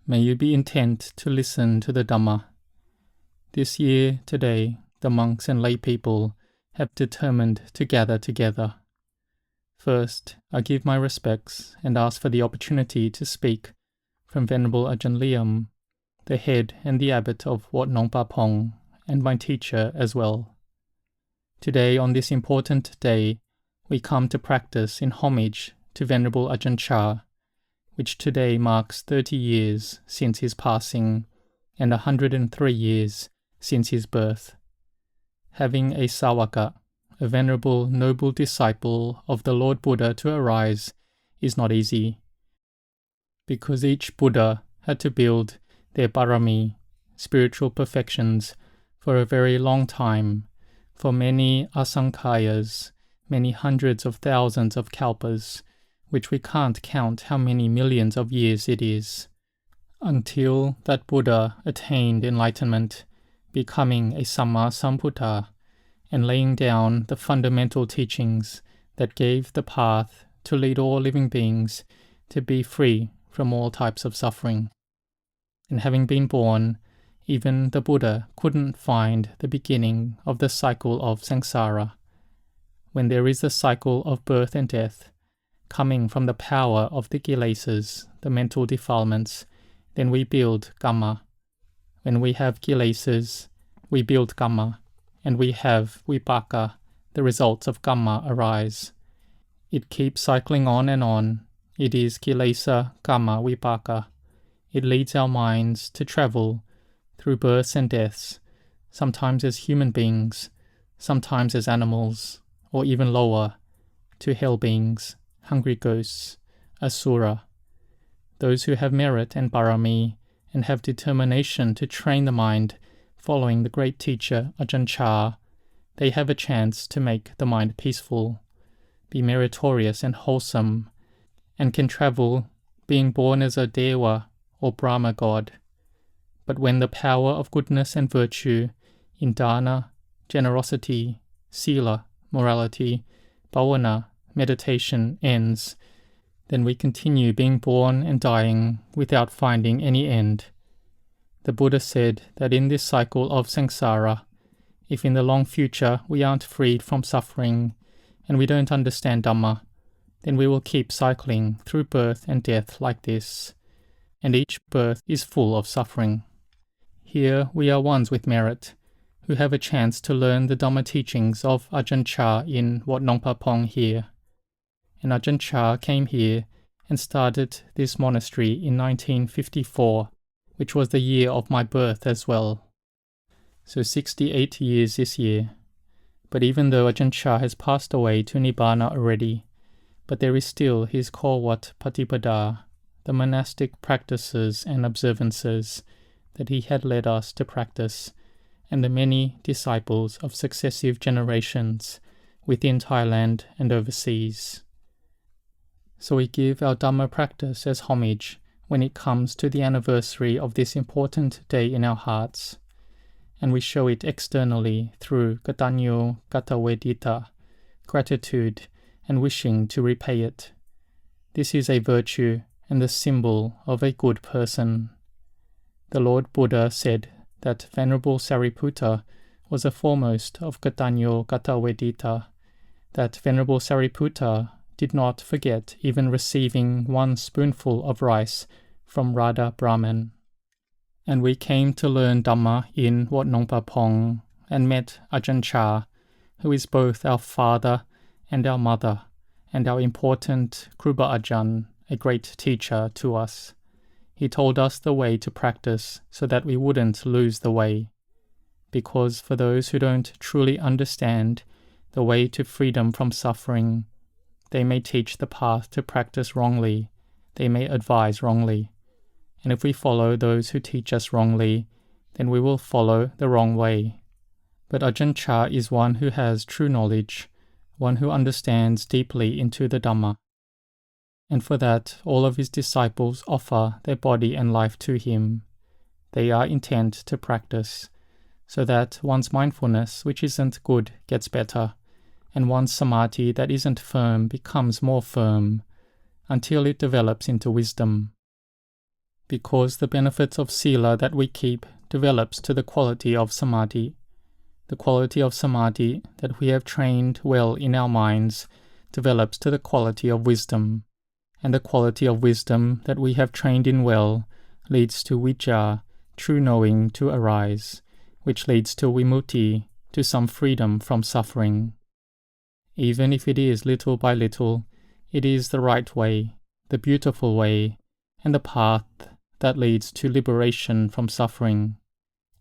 May you be intent to listen to the Dhamma. This year, today, the monks and lay people have determined to gather together. First, I give my respects and ask for the opportunity to speak from Venerable Ajahn Liam, the head and the abbot of Wat Marp and my teacher as well. Today, on this important day, we come to practice in homage to Venerable Ajahn Chah, which today marks 30 years since his passing and 103 years since his birth. Having a Sawaka, a venerable noble disciple of the Lord Buddha, to arise is not easy, because each Buddha had to build their parami, spiritual perfections, for a very long time, for many asankhayas, many hundreds of thousands of kalpas, which we can't count how many millions of years it is, until that Buddha attained enlightenment, becoming a Samma Sambuddha, and laying down the fundamental teachings that gave the path to lead all living beings to be free from all types of suffering. And having been born, even the Buddha couldn't find the beginning of the cycle of samsara. When there is a cycle of birth and death, coming from the power of the kilesas, the mental defilements, then we build kamma. When we have kilesas, we build kamma, and we have vipaka, the results of kamma arise. It keeps cycling on and on. It is kilesa, kamma, vipaka. It leads our minds to travel through births and deaths, sometimes as human beings, sometimes as animals, or even lower, to hell beings, hungry ghosts, asura. Those who have merit and parami and have determination to train the mind following the great teacher Ajahn Chah, they have a chance to make the mind peaceful, be meritorious and wholesome, and can travel being born as a Dewa or Brahma god. But when the power of goodness and virtue in dana, generosity, sila, morality, bhavana, meditation ends, then we continue being born and dying without finding any end. The Buddha said that in this cycle of samsara, if in the long future we aren't freed from suffering and we don't understand Dhamma, then we will keep cycling through birth and death like this, and each birth is full of suffering. Here we are ones with merit, who have a chance to learn the Dhamma teachings of Ajahn Chah in Wat Marp here. And Ajahn Chah came here and started this monastery in 1954, which was the year of my birth as well. So 68 years this year. But even though Ajahn Chah has passed away to Nibbana already, but there is still his Korwat Patipada, the monastic practices and observances that he had led us to practice, and the many disciples of successive generations within Thailand and overseas. So we give our Dhamma practice as homage when it comes to the anniversary of this important day in our hearts, and we show it externally through katanyo katavedita, gratitude and wishing to repay it. This is a virtue and the symbol of a good person. The Lord Buddha said that Venerable Sariputta was a foremost of katanyo katavedita, that Venerable Sariputta did not forget even receiving one spoonful of rice from Radha Brahman. And we came to learn Dhamma in Wat Marp and met Ajahn Chah, who is both our father and our mother, and our important Kruba Ajahn, a great teacher to us. He told us the way to practice so that we wouldn't lose the way, because for those who don't truly understand the way to freedom from suffering, they may teach the path to practice wrongly, they may advise wrongly. And if we follow those who teach us wrongly, then we will follow the wrong way. But Ajahn Chah is one who has true knowledge, one who understands deeply into the Dhamma. And for that, all of his disciples offer their body and life to him. They are intent to practice, so that one's mindfulness, which isn't good, gets better, and one's samadhi that isn't firm becomes more firm, until it develops into wisdom. because the benefits of sila that we keep develops to the quality of samadhi. The quality of samadhi that we have trained well in our minds develops to the quality of wisdom, and the quality of wisdom that we have trained in well leads to vijja, true knowing, to arise, which leads to vimutti, to some freedom from suffering. Even if it is little by little, it is the right way, the beautiful way, and the path that leads to liberation from suffering.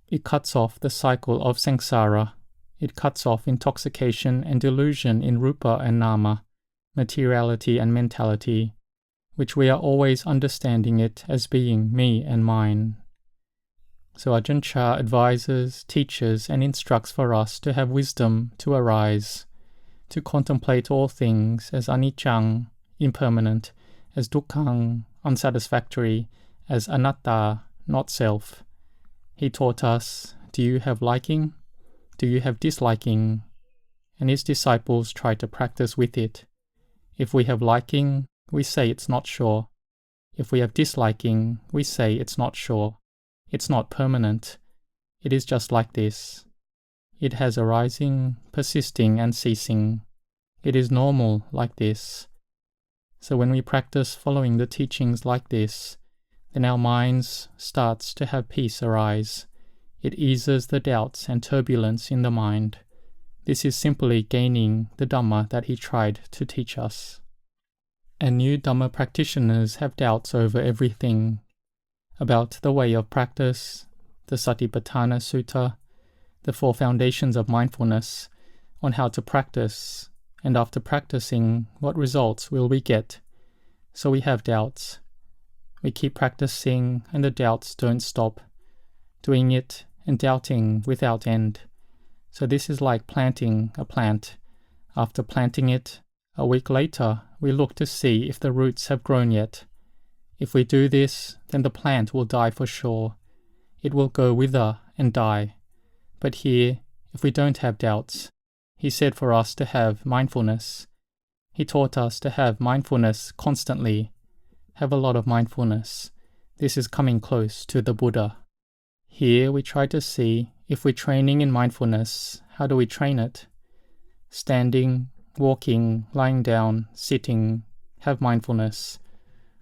It cuts off the cycle of samsara. It cuts off intoxication and delusion in rupa and nama, materiality and mentality, which we are always understanding it as being me and mine. So Ajahn Chah advises, teaches, and instructs for us to have wisdom to arise, to contemplate all things as anicca, impermanent, as dukkha, unsatisfactory, as anatta, not self. He taught us, do you have liking? Do you have disliking? And his disciples try to practice with it. If we have liking, we say it's not sure. If we have disliking, we say it's not sure. It's not permanent. It is just like this. It has arising, persisting, and ceasing. It is normal like this. So when we practice following the teachings like this, then our minds starts to have peace arise. It eases the doubts and turbulence in the mind. This is simply gaining the Dhamma that he tried to teach us. And new Dhamma practitioners have doubts over everything, about the way of practice, the Satipatthana Sutta, the 4 foundations of mindfulness, on how to practice, and after practicing, what results will we get? So we have doubts. We keep practicing and the doubts don't stop, doing it and doubting without end. So this is like planting a plant. After planting it, a week later, we look to see if the roots have grown yet. If we do this, then the plant will die for sure. It will go wither and die. But here, if we don't have doubts, he said for us to have mindfulness. He taught us to have mindfulness constantly. Have a lot of mindfulness. This is coming close to the Buddha. Here we try to see if we're training in mindfulness, how do we train it? Standing, walking, lying down, sitting, have mindfulness.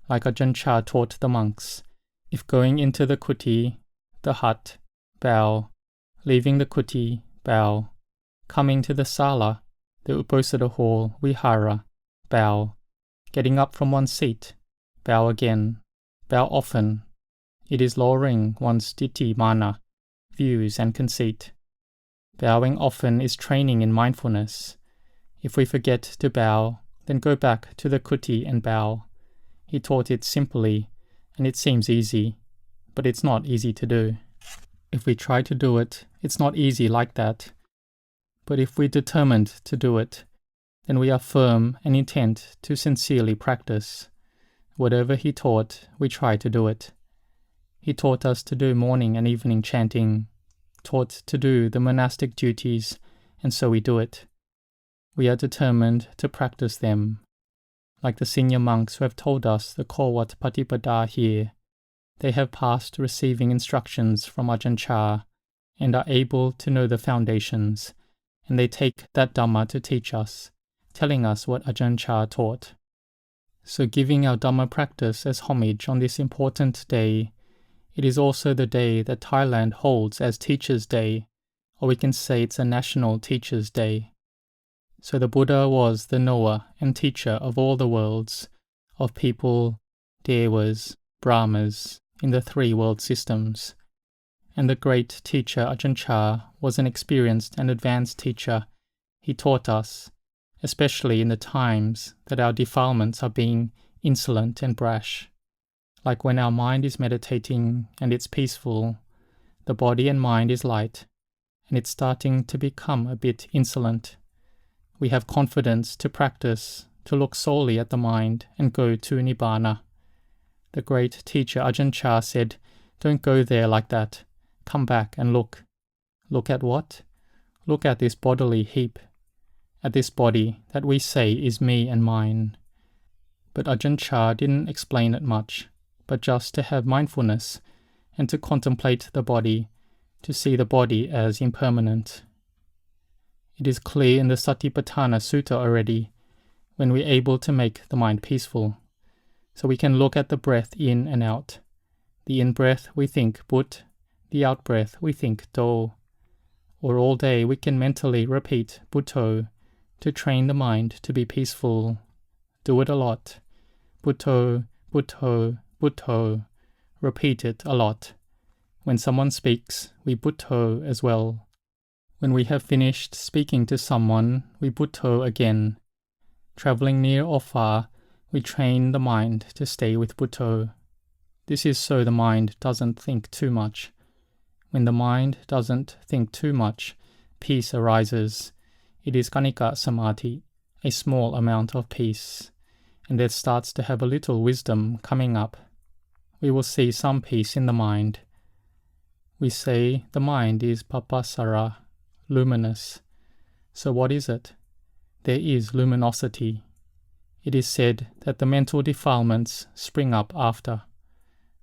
Like Ajahn Chah taught the monks, if going into the kuti, the hut, bow, leaving the kuti, bow, coming to the sala, the uposatha hall, vihara, bow, getting up from one's seat, bow again, bow often. It is lowering one's ditthi mana, views and conceit. Bowing often is training in mindfulness. If we forget to bow, then go back to the kuti and bow. He taught it simply, and it seems easy, but it's not easy to do. If we try to do it, it's not easy like that. But if we're determined to do it, then we are firm and intent to sincerely practice. Whatever he taught, we try to do it. He taught us to do morning and evening chanting, taught to do the monastic duties, and so we do it. We are determined to practice them. Like the senior monks who have told us the Kowat Patipada here, they have passed receiving instructions from Ajahn Chah and are able to know the foundations, and they take that Dhamma to teach us, telling us what Ajahn Chah taught. So giving our Dhamma practice as homage on this important day, it is also the day that Thailand holds as Teachers' Day, or we can say it's a National Teachers' Day. So the Buddha was the knower and teacher of all the worlds, of people, devas, brahmas, in the 3 world systems. And the great teacher Ajahn Chah was an experienced and advanced teacher. He taught us, especially in the times that our defilements are being insolent and brash. Like when our mind is meditating and it's peaceful, the body and mind is light, and it's starting to become a bit insolent. We have confidence to practice, to look solely at the mind and go to Nibbana. The great teacher Ajahn Chah said, don't go there like that. Come back and look. Look at what? Look at this bodily heap. At this body that we say is me and mine. But Ajahn Chah didn't explain it much. but just to have mindfulness and to contemplate the body, to see the body as impermanent. It is clear in the Satipatthana Sutta already, when we're able to make the mind peaceful. So we can look at the breath in and out. The in-breath we think But, the out-breath we think Do. Or all day we can mentally repeat Butto to train the mind to be peaceful. Do it a lot. Butto, Butto, Butto. Repeat it a lot. When someone speaks, we Butto as well. When we have finished speaking to someone, we Butto again. Traveling near or far, we train the mind to stay with Butto. This is so the mind doesn't think too much. When the mind doesn't think too much, peace arises. It is Kanika Samadhi, a small amount of peace, and there starts to have a little wisdom coming up. We will see some peace in the mind. We say the mind is papasara, luminous. So what is it? There is luminosity. It is said that the mental defilements spring up after.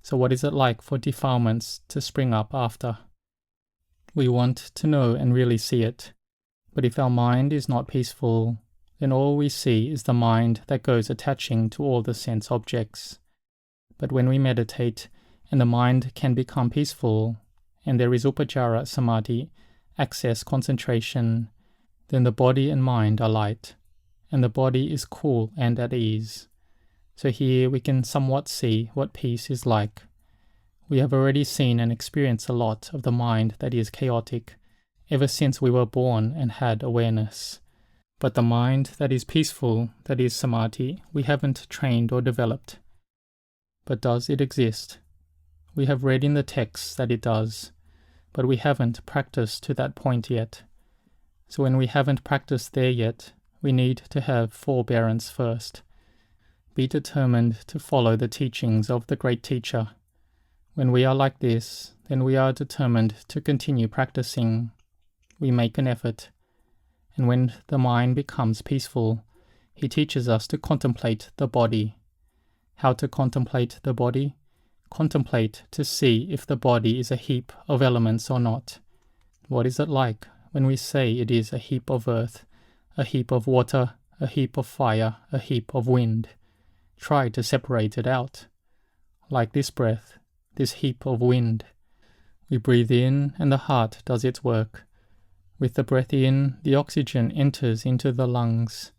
So what is it like for defilements to spring up after? We want to know and really see it. But if our mind is not peaceful, then all we see is the mind that goes attaching to all the sense objects. But when we meditate, and the mind can become peaceful, and there is upajjhara samadhi, access concentration, then the body and mind are light, and the body is cool and at ease. So here we can somewhat see what peace is like. We have already seen and experienced a lot of the mind that is chaotic, ever since we were born and had awareness. But the mind that is peaceful, that is samadhi, we haven't trained or developed. But does it exist? We have read in the texts that it does, but we haven't practiced to that point yet. So when we haven't practiced there yet, we need to have forbearance first. Be determined to follow the teachings of the great teacher. When we are like this, then we are determined to continue practicing. We make an effort. And when the mind becomes peaceful, he teaches us to contemplate the body. How to contemplate the body? Contemplate to see if the body is a heap of elements or not. What is it like when we say it is a heap of earth, a heap of water, a heap of fire, a heap of wind? Try to separate it out. Like this breath, this heap of wind. We breathe in and the heart does its work. With the breath in, the oxygen enters into the lungs.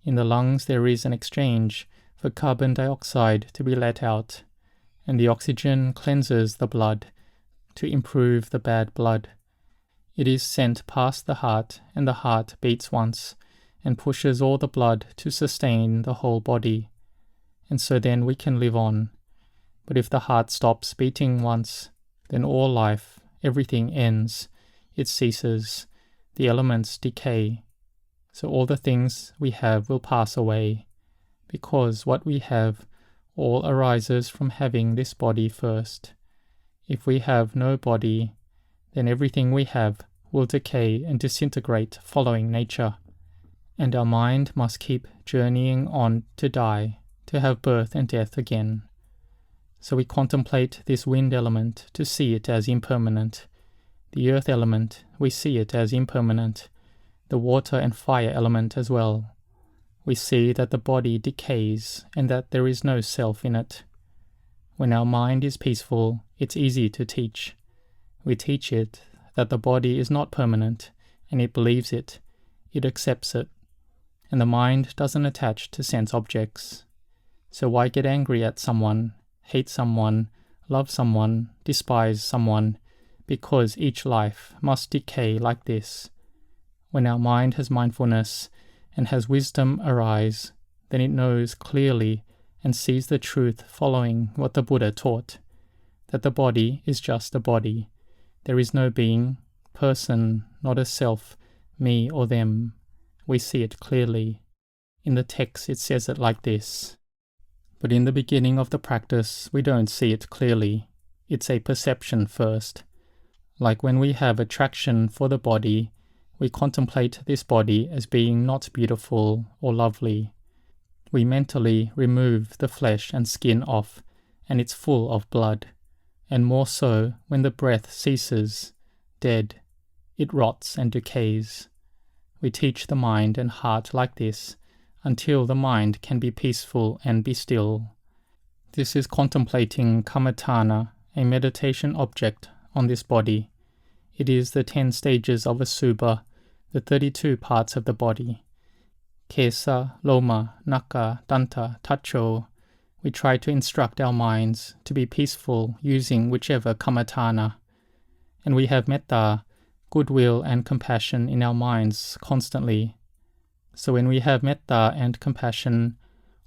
In the lungs there is an exchange for carbon dioxide to be let out, and the oxygen cleanses the blood to improve the bad blood. It is sent past the heart, and the heart beats once and pushes all the blood to sustain the whole body. And so then we can live on. But if the heart stops beating once, then all life, everything ends. It ceases. The elements decay. So all the things we have will pass away, because what we have all arises from having this body first. If we have no body, then everything we have will decay and disintegrate following nature. And our mind must keep journeying on to die, to have birth and death again. So we contemplate this wind element to see it as impermanent. The earth element, we see it as impermanent. The water and fire element as well. We see that the body decays and that there is no self in it. When our mind is peaceful, it's easy to teach. We teach it that the body is not permanent, and it believes it. It accepts it. And the mind doesn't attach to sense objects. So why get angry at someone, hate someone, love someone, despise someone, because each life must decay like this? When our mind has mindfulness and has wisdom arise, then it knows clearly and sees the truth following what the Buddha taught, that the body is just a body. There is no being, person, not a self, me or them. We see it clearly. In the text it says it like this. But in the beginning of the practice, we don't see it clearly. It's a perception first. Like when we have attraction for the body, we contemplate this body as being not beautiful or lovely. We mentally remove the flesh and skin off and it's full of blood, and more so when the breath ceases, dead, it rots and decays. We teach the mind and heart like this until the mind can be peaceful and be still. This is contemplating kammatthana, a meditation object on this body. It is the 10 stages of Asubha, the 32 parts of the body. Kesa, Loma, Naka, Danta, Tacho. We try to instruct our minds to be peaceful using whichever kammatthana. And we have metta, goodwill and compassion in our minds constantly. So when we have metta and compassion,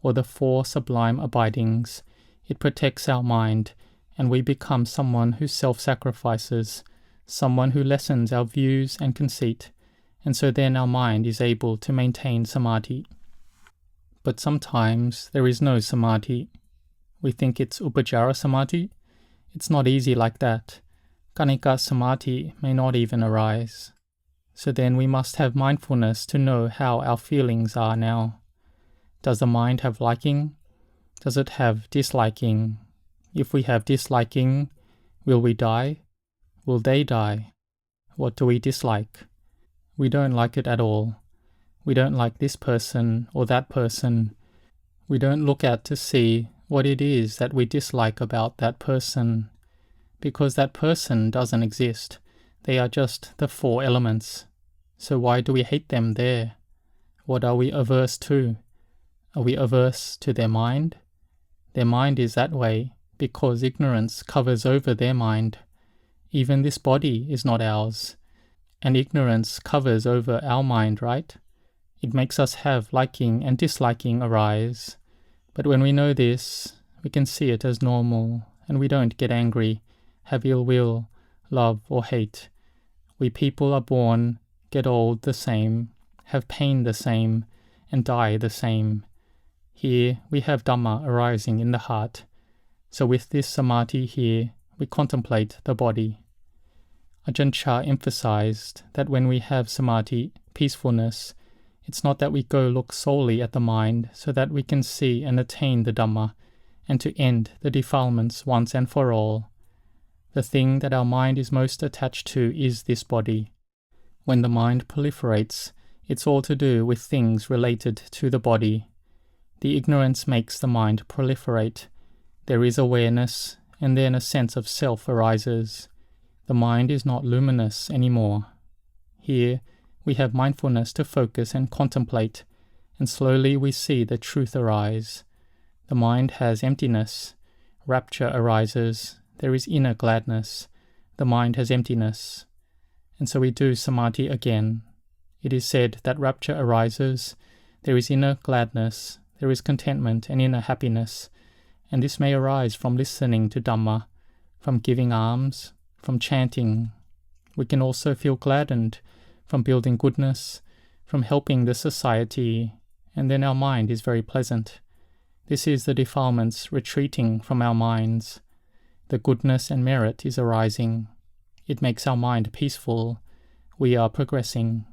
or the 4 sublime abidings, it protects our mind, and we become someone who self-sacrifices, someone who lessens our views and conceit, and so then our mind is able to maintain samadhi. But sometimes there is no samadhi. We think it's upajjhara samadhi. It's not easy like that. Kanika samadhi may not even arise. So then we must have mindfulness to know how our feelings are now. Does the mind have liking? Does it have disliking? If we have disliking, will we die? Will they die? What do we dislike? We don't like it at all. We don't like this person or that person. We don't look at to see what it is that we dislike about that person, because that person doesn't exist. They are just the 4 elements. So why do we hate them there? What are we averse to? Are we averse to their mind? Their mind is that way because ignorance covers over their mind. Even this body is not ours, and ignorance covers over our mind, right? It makes us have liking and disliking arise. But when we know this, we can see it as normal, and we don't get angry, have ill will, love or hate. We people are born, get old the same, have pain the same, and die the same. Here we have Dhamma arising in the heart. So with this samadhi here, we contemplate the body. Ajahn Chah emphasized that when we have samadhi, peacefulness, it's not that we go look solely at the mind so that we can see and attain the Dhamma and to end the defilements once and for all. The thing that our mind is most attached to is this body. When the mind proliferates, it's all to do with things related to the body. The ignorance makes the mind proliferate. There is awareness, and then a sense of self arises. The mind is not luminous anymore. Here, we have mindfulness to focus and contemplate, and slowly we see the truth arise. The mind has emptiness. Rapture arises. There is inner gladness. The mind has emptiness. And so we do samadhi again. It is said that rapture arises. There is inner gladness. There is contentment and inner happiness. And this may arise from listening to Dhamma, from giving alms, from chanting. We can also feel gladdened from building goodness, from helping the society, and then our mind is very pleasant. This is the defilements retreating from our minds. The goodness and merit is arising. It makes our mind peaceful. We are progressing.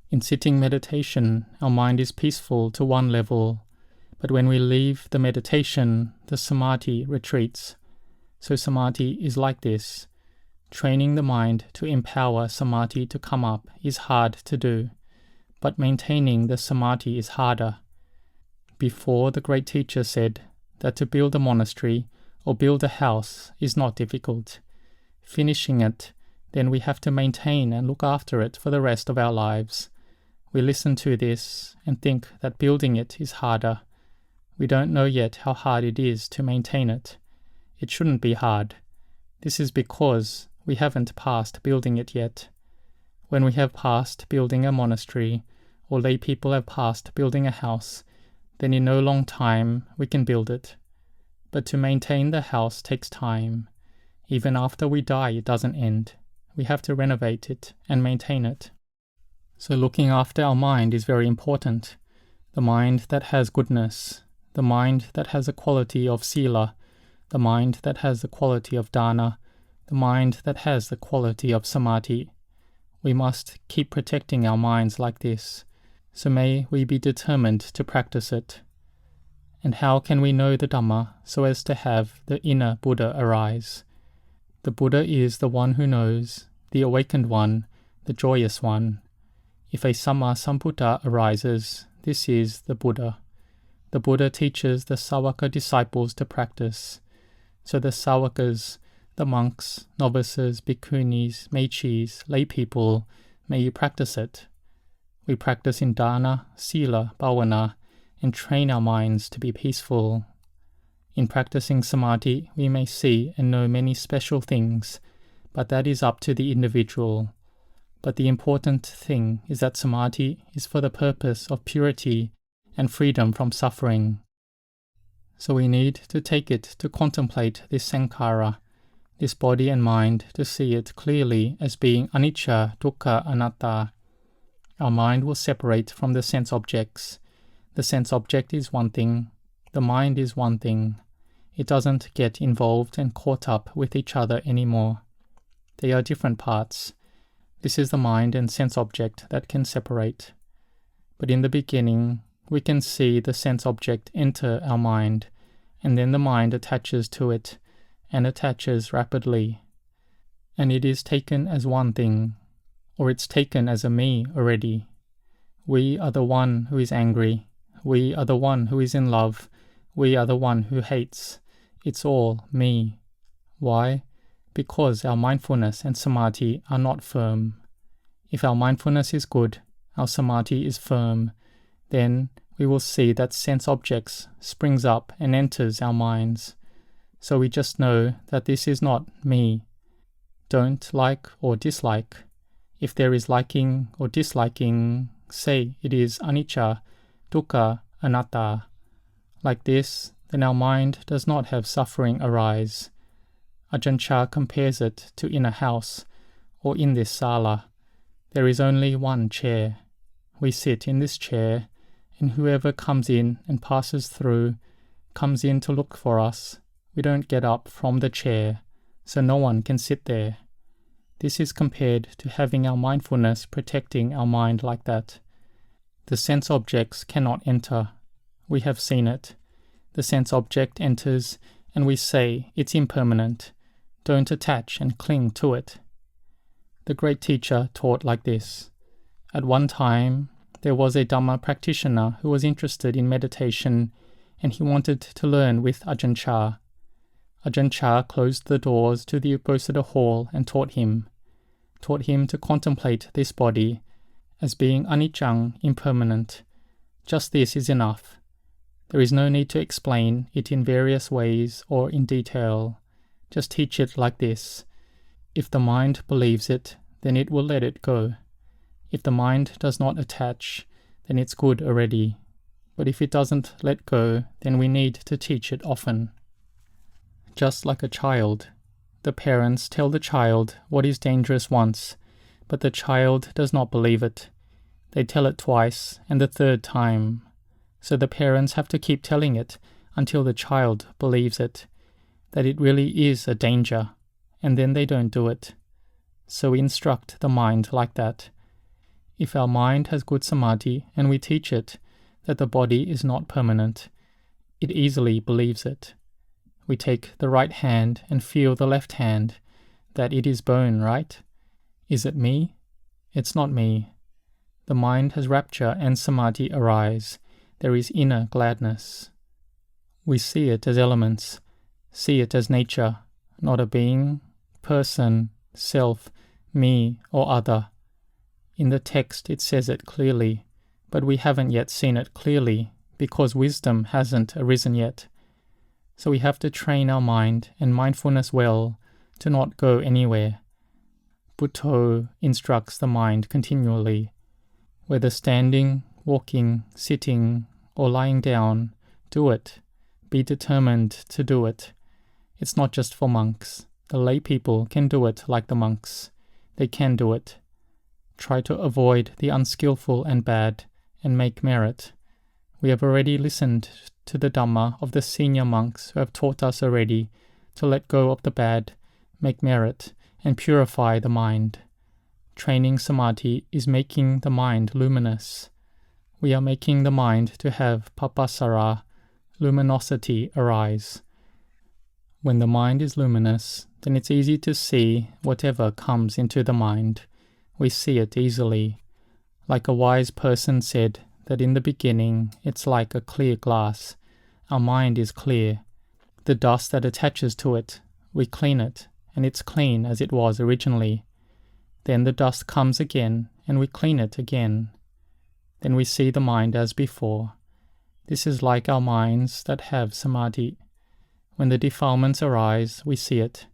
In sitting meditation, our mind is peaceful to one level, but when we leave the meditation, the samadhi retreats. So samadhi is like this. Training the mind to empower samadhi to come up is hard to do, but maintaining the samadhi is harder. Before, the great teacher said that to build a monastery or build a house is not difficult. Finishing it, then we have to maintain and look after it for the rest of our lives. We listen to this and think that building it is harder. We don't know yet how hard it is to maintain it. It shouldn't be hard. This is because we haven't passed building it yet. When we have passed building a monastery, or lay people have passed building a house, then in no long time we can build it. But to maintain the house takes time. Even after we die, it doesn't end. We have to renovate it and maintain it. So looking after our mind is very important. The mind that has goodness, the mind that has a quality of sila, the mind that has the quality of dana, the mind that has the quality of samadhi. We must keep protecting our minds like this, so may we be determined to practice it. And how can we know the Dhamma so as to have the inner Buddha arise? The Buddha is the one who knows, the awakened one, the joyous one. If a Samma Sambuddha arises, this is the Buddha. The Buddha teaches the Sāvaka disciples to practice. So the Sāvakas, the monks, novices, bhikkhunis, mechis, lay people, may you practice it. We practice in dana, sila, bhavana, and train our minds to be peaceful. In practicing samadhi, we may see and know many special things, but that is up to the individual. But the important thing is that samadhi is for the purpose of purity and freedom from suffering. So we need to take it to contemplate this sankhara, this body and mind, to see it clearly as being anicca, dukkha, anatta. Our mind will separate from the sense objects. The sense object is one thing, the mind is one thing. It doesn't get involved and caught up with each other anymore. They are different parts. This is the mind and sense object that can separate. But in the beginning, we can see the sense object enter our mind, and then the mind attaches to it, and attaches rapidly. And it is taken as one thing, or it's taken as a me already. We are the one who is angry. We are the one who is in love. We are the one who hates. It's all me. Why? Because our mindfulness and samadhi are not firm. If our mindfulness is good, our samadhi is firm, then we will see that sense objects springs up and enters our minds. So we just know that this is not me. Don't like or dislike. If there is liking or disliking, say it is anicca, dukkha, anatta. Like this, then our mind does not have suffering arise. Ajahn Chah compares it to in a house, or in this sala. There is only one chair. We sit in this chair, and whoever comes in and passes through, comes in to look for us. We don't get up from the chair, so no one can sit there. This is compared to having our mindfulness protecting our mind like that. The sense objects cannot enter. We have seen it. The sense object enters, and we say it's impermanent. Don't attach and cling to it. The great teacher taught like this. At one time, there was a Dhamma practitioner who was interested in meditation, and he wanted to learn with Ajahn Chah. Ajahn Chah closed the doors to the Uposatha hall and taught him to contemplate this body as being anicca, impermanent. Just this is enough. There is no need to explain it in various ways or in detail. Just teach it like this. If the mind believes it, then it will let it go. If the mind does not attach, then it's good already. But if it doesn't let go, then we need to teach it often. Just like a child, the parents tell the child what is dangerous once, but the child does not believe it. They tell it twice and the third time. So the parents have to keep telling it until the child believes it, that it really is a danger, and then they don't do it. So we instruct the mind like that. If our mind has good samadhi and we teach it that the body is not permanent, it easily believes it. We take the right hand and feel the left hand, that it is bone, right? Is it me? It's not me. The mind has rapture and samadhi arise. There is inner gladness. We see it as elements, see it as nature, not a being, person, self, me, or other. In the text it says it clearly, but we haven't yet seen it clearly because wisdom hasn't arisen yet. So we have to train our mind and mindfulness well to not go anywhere. Buddho instructs the mind continually. Whether standing, walking, sitting, or lying down, do it. Be determined to do it. It's not just for monks. The lay people can do it like the monks. They can do it. Try to avoid the unskillful and bad, and make merit. We have already listened to the Dhamma of the senior monks who have taught us already to let go of the bad, make merit, and purify the mind. Training samadhi is making the mind luminous. We are making the mind to have papasara, luminosity arise. When the mind is luminous, then it's easy to see whatever comes into the mind. We see it easily. Like a wise person said, that in the beginning it's like a clear glass. Our mind is clear. The dust that attaches to it, we clean it, and it's clean as it was originally. Then the dust comes again, and we clean it again. Then we see the mind as before. This is like our minds that have samadhi. When the defilements arise, we see it.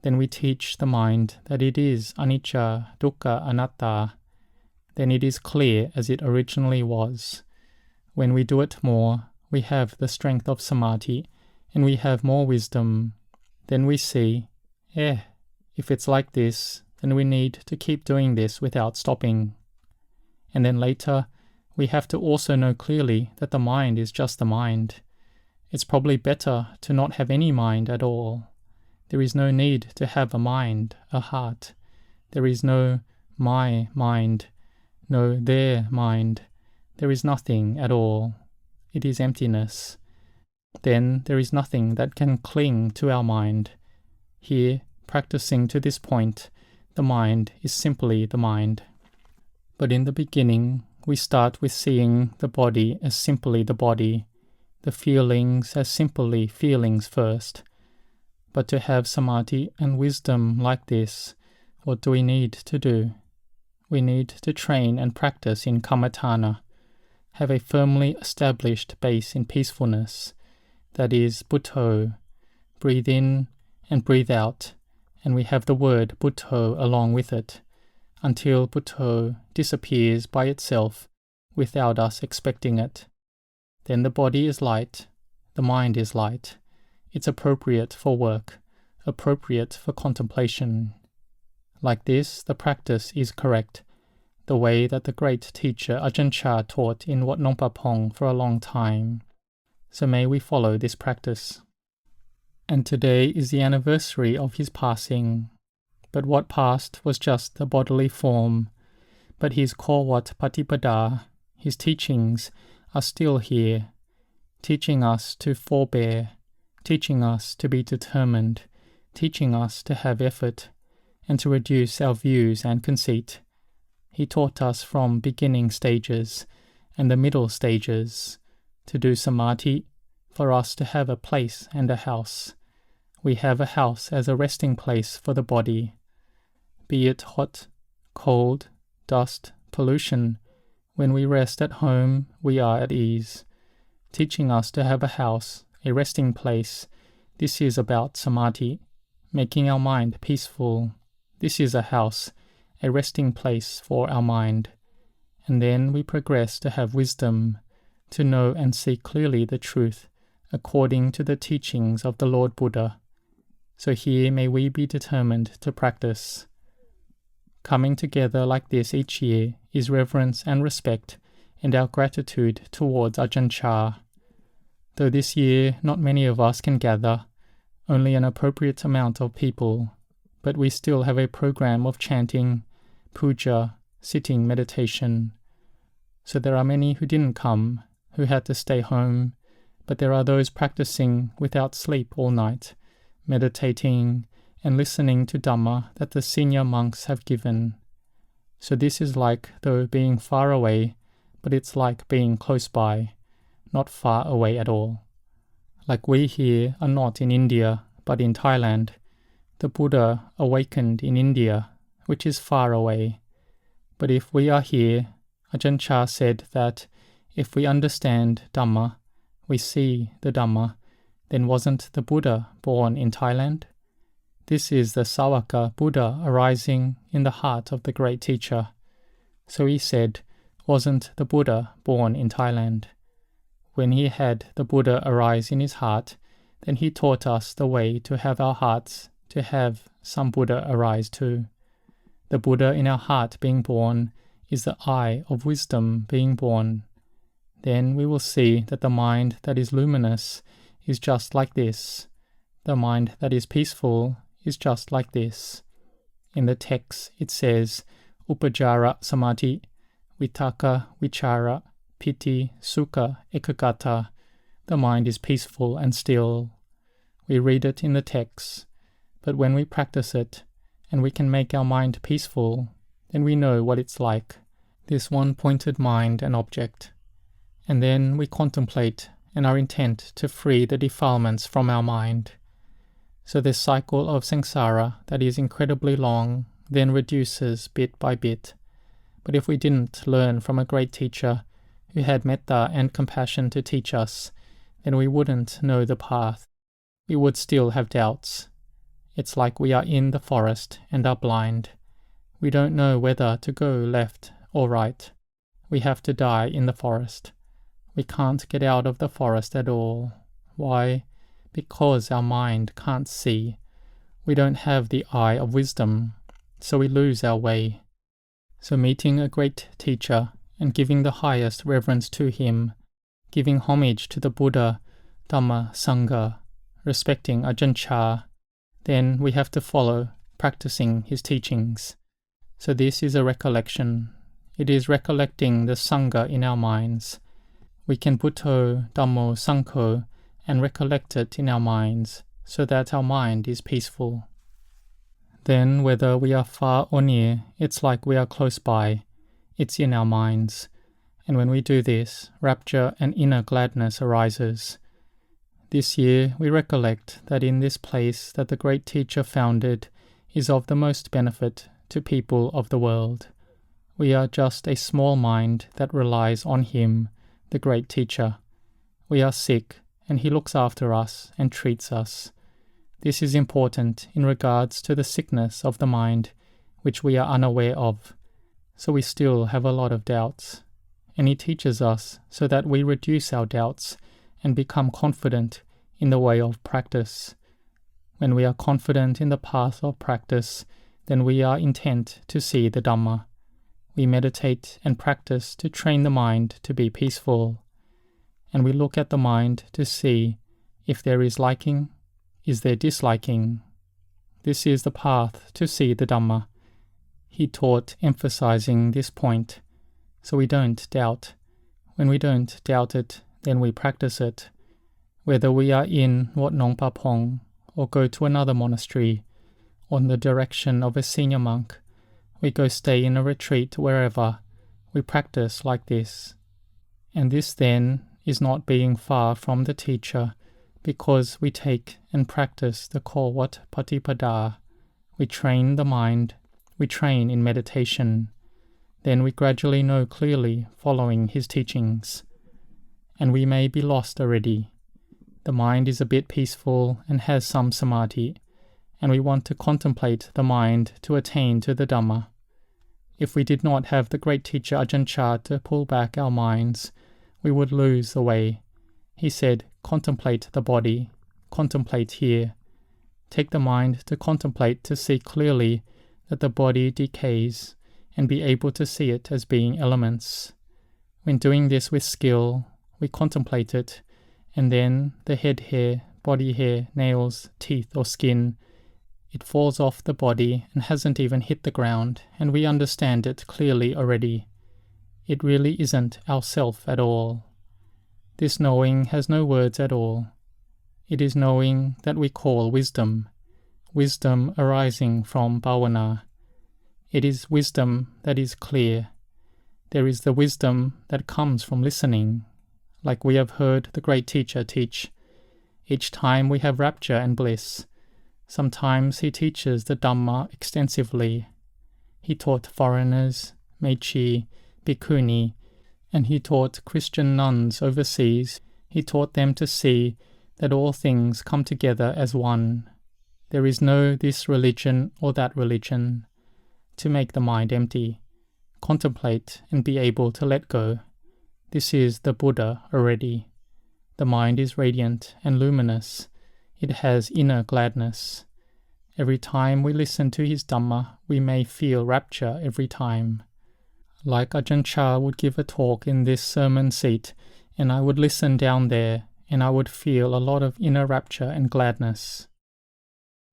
Then we teach the mind that it is anicca, dukkha, anatta. Then it is clear as it originally was. When we do it more, we have the strength of samadhi, and we have more wisdom. Then we see, if it's like this, then we need to keep doing this without stopping. And then later, we have to also know clearly that the mind is just the mind. It's probably better to not have any mind at all. There is no need to have a mind, a heart. There is no my mind, no their mind. There is nothing at all. It is emptiness. Then there is nothing that can cling to our mind. Here, practicing to this point, the mind is simply the mind. But in the beginning, we start with seeing the body as simply the body, the feelings as simply feelings first. But to have samadhi and wisdom like this, what do we need to do? We need to train and practice in kammatthana, have a firmly established base in peacefulness, that is Buddho, breathe in and breathe out, and we have the word Buddho along with it, until Buddho disappears by itself without us expecting it. Then the body is light, the mind is light. It's appropriate for work, appropriate for contemplation. Like this, the practice is correct, the way that the great teacher Ajahn Chah taught in Wat Marp for a long time. So may we follow this practice. And today is the anniversary of his passing. But what passed was just the bodily form. But his Korwat Patipada, his teachings, are still here, teaching us to forbear, teaching us to be determined, teaching us to have effort, and to reduce our views and conceit. He taught us from beginning stages and the middle stages, to do samadhi, for us to have a place and a house. We have a house as a resting place for the body. Be it hot, cold, dust, pollution, when we rest at home, we are at ease. Teaching us to have a house, a resting place, this is about samadhi, making our mind peaceful. This is a house, a resting place for our mind. And then we progress to have wisdom, to know and see clearly the truth, according to the teachings of the Lord Buddha. So here may we be determined to practice. Coming together like this each year is reverence and respect and our gratitude towards Ajahn Chah. Though this year not many of us can gather, only an appropriate amount of people, but we still have a program of chanting, puja, sitting meditation. So there are many who didn't come, who had to stay home, but there are those practicing without sleep all night, meditating and listening to Dhamma that the senior monks have given. So this is like though being far away, but it's like being close by, not far away at all. Like we here are not in India, but in Thailand. The Buddha awakened in India, which is far away. But if we are here, Ajahn Chah said that if we understand Dhamma, we see the Dhamma, then wasn't the Buddha born in Thailand? This is the Sawaka Buddha arising in the heart of the great teacher. So he said, wasn't the Buddha born in Thailand? When he had the Buddha arise in his heart, then he taught us the way to have our hearts, to have some Buddha arise too. The Buddha in our heart being born is the eye of wisdom being born. Then we will see that the mind that is luminous is just like this. The mind that is peaceful is just like this. In the text it says, Upajara Samadhi, Vitaka Vichara, Piti Sukha Ekagata, the mind is peaceful and still. We read it in the texts, but when we practice it, and we can make our mind peaceful, then we know what it's like, this one-pointed mind and object. And then we contemplate and are intent to free the defilements from our mind. So this cycle of samsara that is incredibly long then reduces bit by bit. But if we didn't learn from a great teacher who had metta and compassion to teach us, then we wouldn't know the path. We would still have doubts. It's like we are in the forest and are blind. We don't know whether to go left or right. We have to die in the forest. We can't get out of the forest at all. Why? Because our mind can't see. We don't have the eye of wisdom, so we lose our way. So meeting a great teacher and giving the highest reverence to him, giving homage to the Buddha, Dhamma, Sangha, respecting Ajahn Chah, then we have to follow, practicing his teachings. So this is a recollection. It is recollecting the Sangha in our minds. We can Bhutto, Dhammo, Sangho, and recollect it in our minds, so that our mind is peaceful. Then, whether we are far or near, it's like we are close by. It's in our minds. And when we do this, rapture and inner gladness arises. This year, we recollect that in this place that the great teacher founded is of the most benefit to people of the world. We are just a small mind that relies on him, the great teacher. We are sick, and he looks after us and treats us. This is important in regards to the sickness of the mind, which we are unaware of. So we still have a lot of doubts. And he teaches us so that we reduce our doubts and become confident in the way of practice. When we are confident in the path of practice, then we are intent to see the Dhamma. We meditate and practice to train the mind to be peaceful. And we look at the mind to see if there is liking, is there disliking. This is the path to see the Dhamma. He taught emphasizing this point, so we don't doubt. When we don't doubt it, then we practice it. Whether we are in Wat Marp or go to another monastery, on the direction of a senior monk, we go stay in a retreat wherever, we practice like this. And this then is not being far from the teacher, because we take and practice the Wat Patipada. We train the mind, we train in meditation. Then we gradually know clearly following his teachings. And we may be lost already. The mind is a bit peaceful and has some samadhi, and we want to contemplate the mind to attain to the Dhamma. If we did not have the great teacher Ajahn Chah to pull back our minds, we would lose the way. He said, contemplate the body, contemplate here. Take the mind to contemplate to see clearly that the body decays and be able to see it as being elements. When doing this with skill, we contemplate it, and then the head hair, body hair, nails, teeth or skin, it falls off the body and hasn't even hit the ground, and we understand it clearly already. It really isn't our self at all. This knowing has no words at all. It is knowing that we call wisdom, wisdom arising from bhavana. It is wisdom that is clear. There is the wisdom that comes from listening, like we have heard the great teacher teach. Each time we have rapture and bliss. Sometimes he teaches the Dhamma extensively. He taught foreigners, Mechi, Bhikkhuni, and he taught Christian nuns overseas. He taught them to see that all things come together as one. There is no this religion or that religion. To make the mind empty, contemplate and be able to let go. This is the Buddha already. The mind is radiant and luminous. It has inner gladness. Every time we listen to his Dhamma, we may feel rapture every time. Like Ajahn Chah would give a talk in this sermon seat, and I would listen down there, and I would feel a lot of inner rapture and gladness.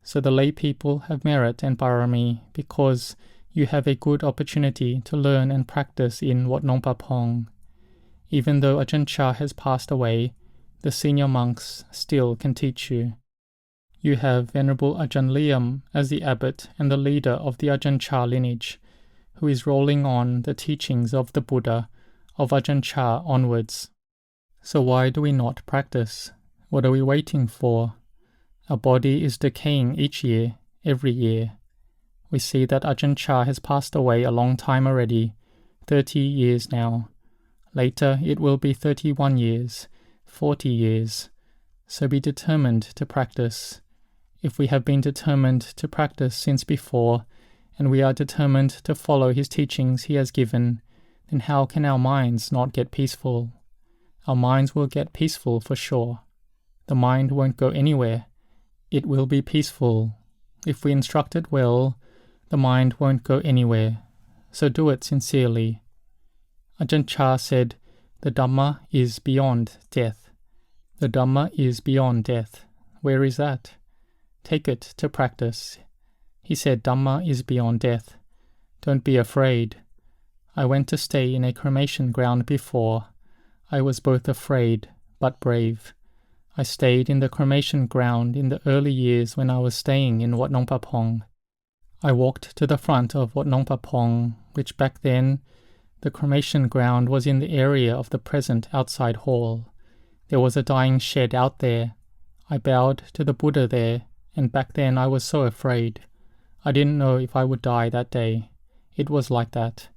So the lay people have merit and parami because you have a good opportunity to learn and practice in Wat Marp. Even though Ajahn Chah has passed away, the senior monks still can teach you. You have Venerable Ajahn Liam as the abbot and the leader of the Ajahn Chah lineage, who is rolling on the teachings of the Buddha, of Ajahn Chah onwards. So why do we not practice? What are we waiting for? Our body is decaying each year, every year. We see that Ajahn Chah has passed away a long time already, 30 years now. Later it will be 31 years, 40 years. So be determined to practice. If we have been determined to practice since before, and we are determined to follow his teachings he has given, then how can our minds not get peaceful? Our minds will get peaceful for sure. The mind won't go anywhere. It will be peaceful. If we instruct it well, the mind won't go anywhere. So do it sincerely. Ajahn Chah said, the Dhamma is beyond death. The Dhamma is beyond death. Where is that? Take it to practice. He said Dhamma is beyond death. Don't be afraid. I went to stay in a cremation ground before. I was both afraid but brave. I stayed in the cremation ground in the early years when I was staying in Wat Marp. I walked to the front of Wat Marp, which back then the cremation ground was in the area of the present outside hall. There was a dying shed out there. I bowed to the Buddha there, and back then I was so afraid. I didn't know if I would die that day. It was like that.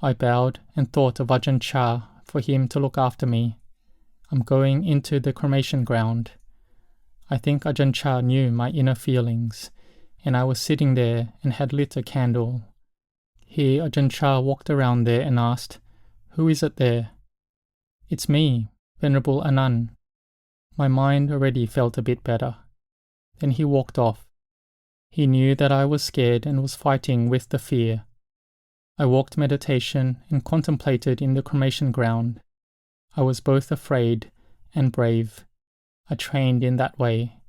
I bowed and thought of Ajahn Chah for him to look after me. I'm going into the cremation ground. I think Ajahn Chah knew my inner feelings, and I was sitting there and had lit a candle. Here Ajahn Chah walked around there and asked, "Who is it there?" "It's me, Venerable Anan." My mind already felt a bit better. Then he walked off. He knew that I was scared and was fighting with the fear. I walked meditation and contemplated in the cremation ground. I was both afraid and brave. I trained in that way.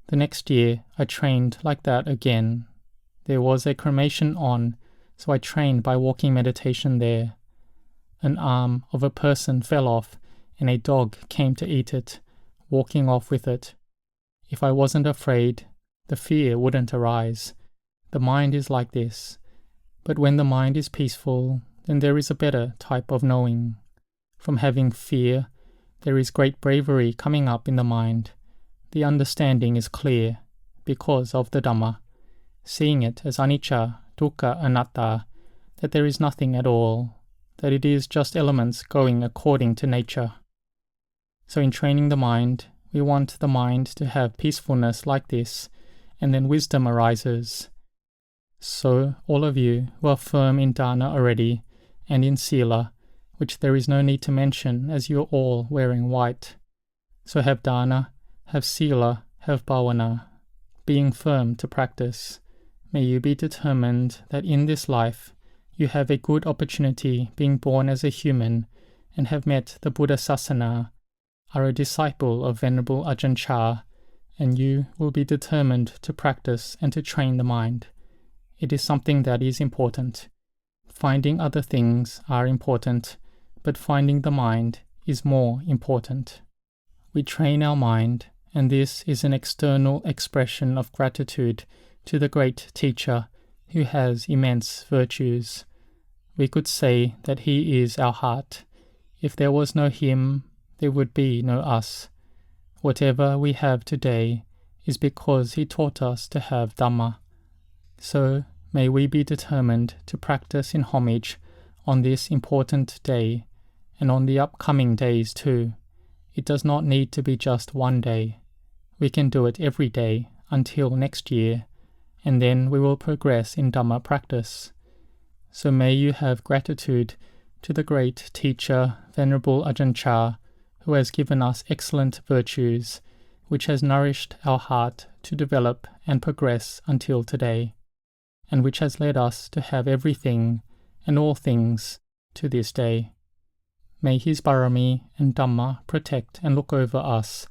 The next year I trained like that again. There was a cremation on, so I trained by walking meditation there. An arm of a person fell off and a dog came to eat it, walking off with it. If I wasn't afraid, the fear wouldn't arise. The mind is like this. But when the mind is peaceful, then there is a better type of knowing. From having fear, there is great bravery coming up in the mind. The understanding is clear because of the Dhamma, seeing it as anicca, dukkha, anatta, that there is nothing at all, that it is just elements going according to nature. So in training the mind, we want the mind to have peacefulness like this, and then wisdom arises. So all of you who are firm in dana already, and in sila, which there is no need to mention as you are all wearing white. So have dana, have sila, have bhavana, being firm to practice. May you be determined that in this life you have a good opportunity being born as a human and have met the Buddha Sasana, are a disciple of Venerable Ajahn Chah, and you will be determined to practice and to train the mind. It is something that is important. Finding other things are important, but finding the mind is more important. We train our mind, and this is an external expression of gratitude to the great teacher who has immense virtues. We could say that he is our heart. If there was no him, there would be no us. Whatever we have today is because he taught us to have Dhamma. So may we be determined to practice in homage on this important day, and on the upcoming days too. It does not need to be just one day. We can do it every day until next year, and then we will progress in Dhamma practice. So may you have gratitude to the great teacher, Venerable Ajahn Chah, who has given us excellent virtues, which has nourished our heart to develop and progress until today, and which has led us to have everything and all things to this day. May his Barami and Dhamma protect and look over us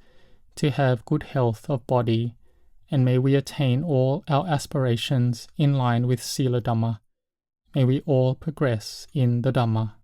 to have good health of body, and may we attain all our aspirations in line with Sila Dhamma. May we all progress in the Dhamma.